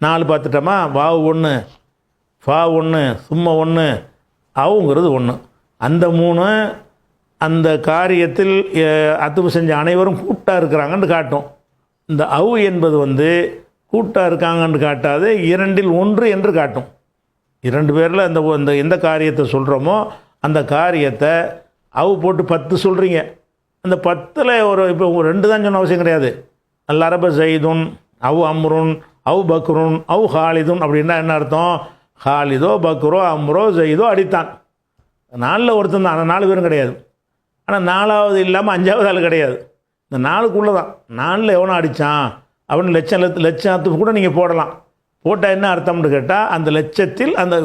4 பார்த்துட்டோமா? வாவு 1, ஃபா 1, சும்மா 1, அவுங்கிறது 1. அந்த 3 அந்த காரியத்தில் அத்துப்பு செஞ்ச அனைவரும் கூட்டாக இருக்கிறாங்கன்னு காட்டும். இந்த அவு என்பது கூட்டாக இருக்காங்கன்னு காட்டாது, 2ல் 1 என்று காட்டும். 2 பேரில் அந்த எந்த காரியத்தை சொல்கிறோமோ அந்த காரியத்தை அவு போட்டு 10 சொல்கிறீங்க. அந்த 10ல் இப்போ 2 தான் சொன்ன அவசியம் கிடையாது. அல்லரப ஜெய்துன், அவு அம்ருன், அவு பக்ருன், அவு ஹாலிதுன் அப்படின்னா என்ன அர்த்தம்? ஹாலிதோ பக்ரோ அம்ரோ ஜெய்தோ அடித்தான். 4ல் ஒருத்தன் தான், ஆனால் 4 பேரும் கிடையாது. ஆனால் 4வது இல்லாமல் 5வது ஆள் கிடையாது. இந்த 4க்குள்ளே தான். 4ல் எவனோ அடித்தான் அப்படின்னு லட்சத்துக்கு கூட நீங்கள் போடலாம். போட்டால் என்ன அர்த்தம்னு கேட்டால், அந்த லட்சத்தில் அந்த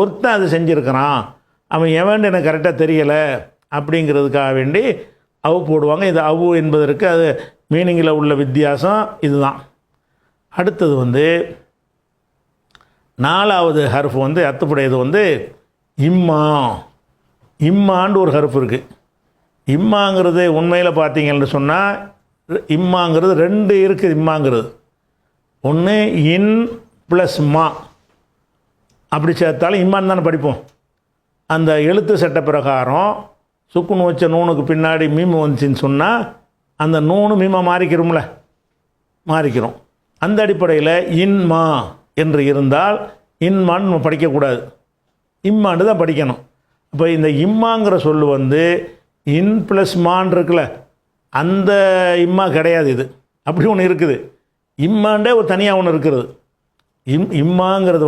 ஒருத்தன் அதை செஞ்சுருக்கிறான், அவன் எவன் எனக்கு கரெக்டாக தெரியலை அப்படிங்கிறதுக்காக வேண்டி அவு போடுவாங்க. இது அவு என்பதற்கு அது மீனிங்கில் உள்ள வித்தியாசம் இதுதான். அடுத்தது 4வது ஹர்ஃப் அத்துப்புடையது இம்மா. இம்மான்னு ஒரு ஹர்ஃப் இருக்குது. இம்மாங்கிறது உண்மையில் பார்த்தீங்கன்னு சொன்னால், இம்மாங்கிறது 2 இருக்குது. இம்மாங்கிறது ஒன்று இன் ப்ளஸ் மா, அப்படி சேர்த்தாலும் இம்மான்னு தானே படிப்போம். அந்த எழுத்து சட்ட பிரகாரம் சுக்குன்னு வச்ச நூனுக்கு பின்னாடி மீமு வந்துச்சின்னு சொன்னால், அந்த நூனு மீமா மாறிக்கிறோம்ல, மாறிக்கிறோம். அந்த அடிப்படையில் இன்மா என்று இருந்தால் இன்மான்னு நம்ம படிக்கக்கூடாது, இம்மான்னு தான் படிக்கணும். இப்போ இந்த இம்மாங்கிற சொல் இன் ப்ளஸ் மான் இருக்குல்ல, அந்த இம்மா கிடையாது. இது அப்படி ஒன்று இருக்குது. இம்மாண்டே ஒரு தனியாக ஒன்று இருக்கிறது. இம்மாங்கிறது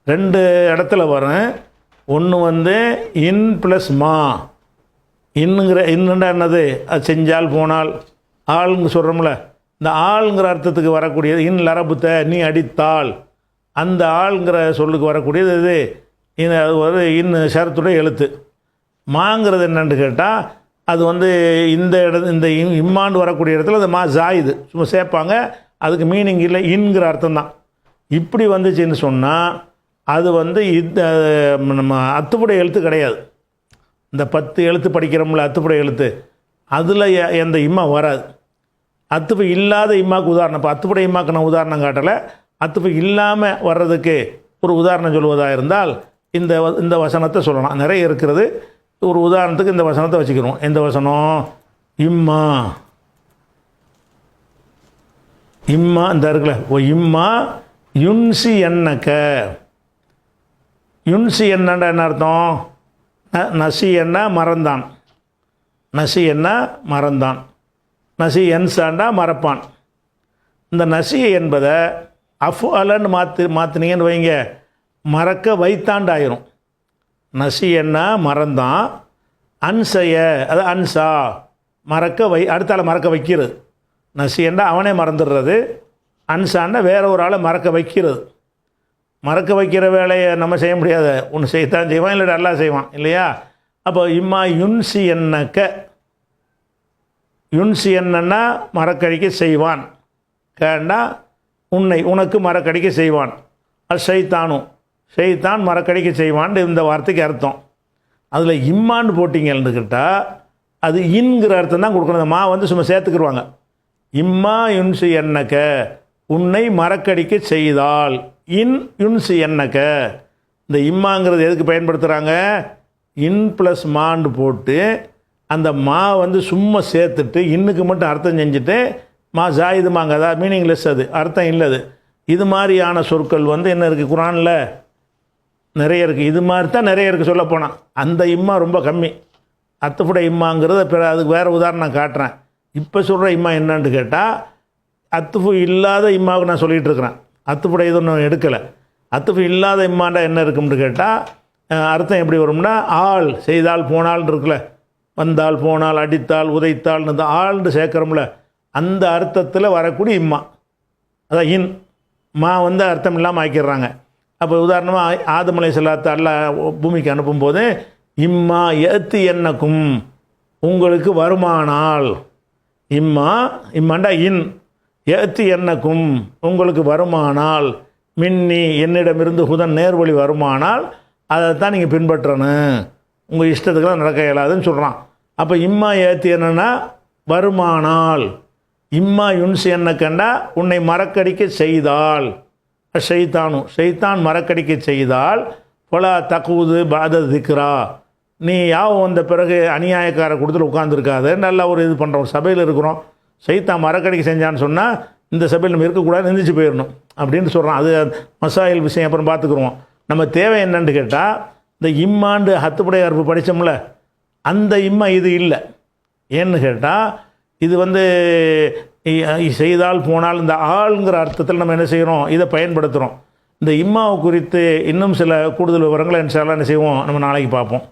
2 இடத்துல வரும். ஒன்று இன் ப்ளஸ் மா. இன்னுண்டா என்னது? அது செஞ்சால் போனால் ஆளுங்க சொல்கிறோம்ல, இந்த ஆளுங்கிற அர்த்தத்துக்கு வரக்கூடியது இன் லரபுத்த, நீ அடித்தால், அந்த ஆளுங்கிற சொல்லுக்கு வரக்கூடியது இது. அது இன் ஷரத்துடைய எழுத்து. மாங்கிறது என்னன்னு கேட்டால், அது இந்த இம்மாண்டு வரக்கூடிய இடத்துல அந்த மா ஜாயுது சும்மா சேர்ப்பாங்க, அதுக்கு மீனிங் இல்லை, இன்கிற அர்த்தம் தான். இப்படி வந்துச்சுன்னு சொன்னால் அது இந்த நம்ம அத்துப்புடைய எழுத்து கிடையாது. இந்த 10 எழுத்து படிக்கிறோம்ல அத்துப்புடைய எழுத்து, அதில் எந்த இம்மா வராது. அத்துப்பு இல்லாத இம்மாவுக்கு உதாரணம். இப்போ அத்துப்புடைய இம்மாவுக்கு நான் உதாரணம் காட்டலை. அத்துப்பு இல்லாமல் வர்றதுக்கு ஒரு உதாரணம் சொல்வதாக இருந்தால் இந்த வசனத்தை சொல்லலாம். நிறைய இருக்கிறது. ஒரு உதாரணத்துக்கு இந்த வசனத்தை வச்சுக்கிறோம். எந்த வசனம்? இம்மா. இம்மா இந்த இருக்குல்ல, ஓ இம்மா யுன்சி என்னக்க. யுன்சி என்னண்டா என்ன அர்த்தம்? நசி என்ன மறந்தான், நசி என்ன மறந்தான், நசி என்சாண்டா மறப்பான். இந்த நசி என்பதை அஃப் அலன்னு மாற்றினீங்கன்னு வைங்க, மறக்க வைத்தாண்டாயிரும். நசி என்ன மறந்தான், அன்சைய அது அன்சா மறக்க அடுத்தால மறக்க வைக்கிறது. நசி என்ன அவனே மறந்துடுறது, அன்சான்னா வேற ஒரு ஆளை மறக்க வைக்கிறது. மறக்க வைக்கிற வேலையை நம்ம செய்ய முடியாது, ஒன்று செய்யத்தான் செய்வான், இல்லை நல்லா செய்வான் இல்லையா? அப்போ இம்மா யுன்சி என்னக்க, யுன்சி என்னன்னா மறக்கடிக்க செய்வான், கேண்டா உனக்கு மறக்கடிக்க செய்வான். அது ஷைத்தானும், ஷைத்தான் மறக்கடிக்க செய்வான் இந்த வார்த்தைக்கு அர்த்தம். அதில் இம்மான்னு போட்டிங்கன்னு கேட்டால் அது இன்கிற அர்த்தம் தான் கொடுக்கணும். அந்த மா வந்து சும்மா சேர்த்துக்கிடுவாங்க. இம்மா யுன்சி என்னக்க, உன்னை மறக்கடிக்க செய்தால். இன் யுன்சி என்னக்க, இந்த இம்மாங்கிறது எதுக்கு பயன்படுத்துகிறாங்க? இன் ப்ளஸ் மாண்டு போட்டு அந்த மா வந்து சும்மா சேர்த்துட்டு இன்னுக்கு மட்டும் அர்த்தம் செஞ்சுட்டு மா ஜாயிதுமாங்க, அதாவது மீனிங்லெஸ், அது அர்த்தம் இல்லது. இது மாதிரியான சொற்கள் வந்து என்ன இருக்குது குரானில்? நிறைய இருக்குது. இது மாதிரி தான் நிறைய இருக்குது சொல்ல போனால். அந்த இம்மா ரொம்ப கம்மி. அத்துஃபுட இம்மாங்கிறது அதுக்கு வேறு உதாரணம் நான் காட்டுறேன். இப்போ சொல்கிற இம்மா என்னன்னு கேட்டால், அத்துஃபு இல்லாத இம்மாவுக்கு நான் சொல்லிகிட்டு இருக்கிறேன். அத்துஃபுட இது ஒன்றும் எடுக்கலை. அத்துஃபு இல்லாத இம்மாண்டா என்ன இருக்கும்னு கேட்டால் அர்த்தம் எப்படி வரும்னா, ஆள் செய்தால் போனால் இருக்குல்ல, வந்தால் போனால் அடித்தால் உதைத்தால் இந்த ஆள்னு சேர்க்குறோம்ல, அந்த அர்த்தத்தில் வரக்கூடிய இம்மா, அதான் இன். மா வந்து அர்த்தம் இல்லாமல் ஆக்கிடுறாங்க. அப்போ உதாரணமாக ஆதம் அலைஹிஸ்ஸலாத்து அல்லாஹ் பூமிக்கு அனுப்பும்போது இம்மா ஏத்து என்னக்கும், உங்களுக்கு வருமானால். இம்மாண்டா இன். ஏத்து என்னக்கும், உங்களுக்கு வருமானால். மின்னி, என்னிடமிருந்து ஹுதன், நேர்வழி வருமானால் அதைத்தான் நீங்கள் பின்பற்றணும். உங்கள் இஷ்டத்துக்கெல்லாம் நடக்க இயலாதுன்னு சொல்கிறான். அப்போ இம்மா ஏத்து என்னன்னா வருமானால். இம்மா யுன்சி என்ன கண்டா உன்னை மறக்கடிக்க செய்தால். ஷைத்தான் மறக்கடிக்க செய்தால். பொலா தக்கூது பாத திக்ரா, நீ யாவும் வந்த பிறகு அநியாயக்கார கொடுத்துட்டு உட்காந்துருக்காது. நல்லா ஒரு இது பண்ணுறோம், சபையில் இருக்கிறோம், சைத்தான் மறக்கடிக்க செஞ்சான்னு சொன்னால் இந்த சபையில் நம்ம இருக்கக்கூடாது, நிந்திச்சு போயிடணும் அப்படின்னு சொல்கிறான். அது மசாயில் விஷயம் அப்புறம் பார்த்துக்குருவோம். நம்ம தேவை என்னன்னு கேட்டால், இந்த இம்மாண்டு ஹத்துப்படை அறுப்பு படித்தோம்ல, அந்த இம்மா இது இல்லை. ஏன்னு கேட்டால் இது வந்து செய்தால் போனால் இந்த ஆளுங்கிற அர்த்தத்தில் நம்ம என்ன செய்கிறோம், இதை பயன்படுத்துகிறோம். இந்த இம்மாவை குறித்து இன்னும் சில கூடுதல் விவரங்களை இன்ஷா அல்லாஹ் என்ன செய்வோம், நம்ம நாளைக்கு பார்ப்போம்.